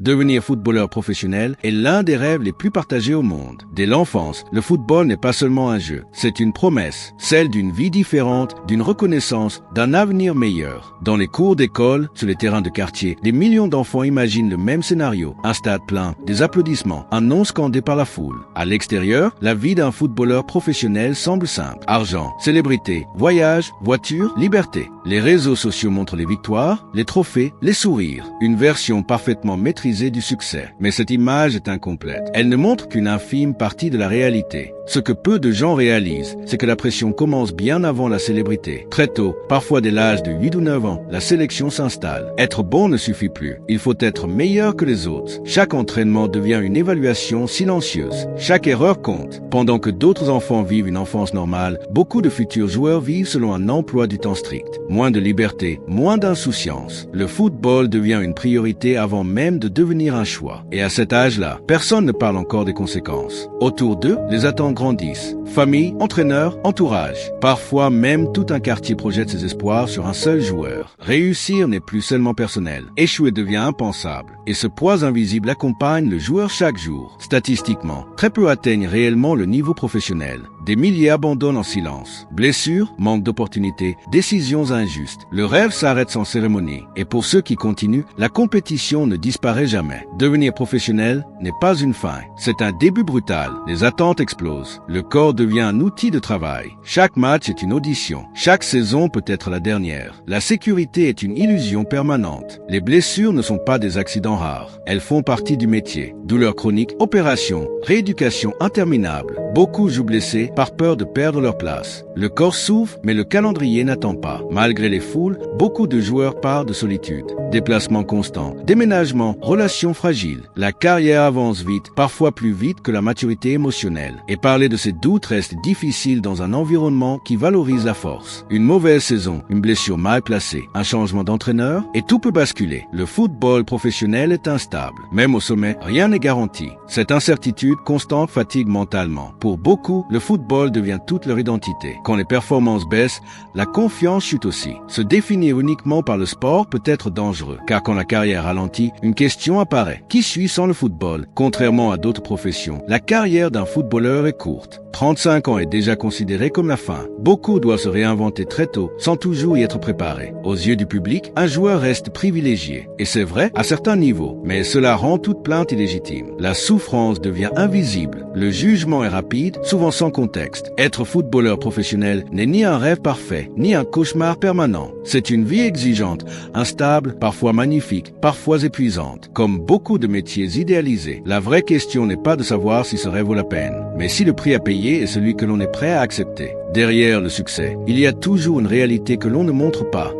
Devenir footballeur professionnel est l'un des rêves les plus partagés au monde. Dès l'enfance, le football n'est pas seulement un jeu, c'est une promesse, celle d'une vie différente, d'une reconnaissance, d'un avenir meilleur. Dans les cours d'école, sur les terrains de quartier, des millions d'enfants imaginent le même scénario. Un stade plein, des applaudissements, un nom scandé par la foule. À l'extérieur, la vie d'un footballeur professionnel semble simple. Argent, célébrité, voyage, voiture, liberté. Les réseaux sociaux montrent les victoires, les trophées, les sourires. Une version parfaitement maîtrisée du succès. Mais cette image est incomplète. Elle ne montre qu'une infime partie de la réalité. Ce que peu de gens réalisent, c'est que la pression commence bien avant la célébrité. Très tôt, parfois dès l'âge de 8 ou 9 ans, la sélection s'installe. Être bon ne suffit plus. Il faut être meilleur que les autres. Chaque entraînement devient une évaluation silencieuse. Chaque erreur compte. Pendant que d'autres enfants vivent une enfance normale, beaucoup de futurs joueurs vivent selon un emploi du temps strict. Moins de liberté, moins d'insouciance. Le football devient une priorité avant même de devenir un choix. Et à cet âge-là, personne ne parle encore des conséquences. Autour d'eux, les attentes grandissent. Famille, entraîneur, entourage. Parfois même tout un quartier projette ses espoirs sur un seul joueur. Réussir n'est plus seulement personnel. Échouer devient impensable. Et ce poids invisible accompagne le joueur chaque jour. Statistiquement, très peu atteignent réellement le niveau professionnel. Des milliers abandonnent en silence. Blessures, manque d'opportunités, décisions injustes. Le rêve s'arrête sans cérémonie. Et pour ceux qui continuent, la compétition ne disparaît jamais. Devenir professionnel n'est pas une fin. C'est un début brutal. Les attentes explosent. Le corps devient un outil de travail. Chaque match est une audition. Chaque saison peut être la dernière. La sécurité est une illusion permanente. Les blessures ne sont pas des accidents rares. Elles font partie du métier. Douleurs chroniques, opérations, rééducation interminable. Beaucoup jouent blessés par peur de perdre leur place. Le corps souffre, mais le calendrier n'attend pas. Malgré les foules, beaucoup de joueurs partent de solitude. Déplacements constants, déménagements, relations fragiles. La carrière avance vite, parfois plus vite que la maturité émotionnelle. Et parler de ces doutes reste difficile dans un environnement qui valorise la force. Une mauvaise saison, une blessure mal placée, un changement d'entraîneur, et tout peut basculer. Le football professionnel est instable. Même au sommet, rien n'est garanti. Cette incertitude constante fatigue mentalement. Pour beaucoup, le football devient toute leur identité. Quand les performances baissent, la confiance chute aussi. Se définir uniquement par le sport peut être dangereux, car quand la carrière ralentit, une question apparaît. Qui suis sans le football? Contrairement à d'autres professions, la carrière d'un footballeur est courte. 35 ans est déjà considéré comme la fin. Beaucoup doivent se réinventer très tôt, sans toujours y être préparé. Aux yeux du public, un joueur reste privilégié. Et c'est vrai, à certains niveaux, mais cela rend toute plainte illégitime. La souffrance devient invisible. Le jugement est rapide, souvent sans contexte. Être footballeur professionnel n'est ni un rêve parfait, ni un cauchemar permanent. C'est une vie exigeante, instable, parfois magnifique, parfois épuisante. Comme beaucoup de métiers idéalisés, la vraie question n'est pas de savoir si ce rêve vaut la peine, mais si le prix à payer est celui que l'on est prêt à accepter. Derrière le succès, il y a toujours une réalité que l'on ne montre pas.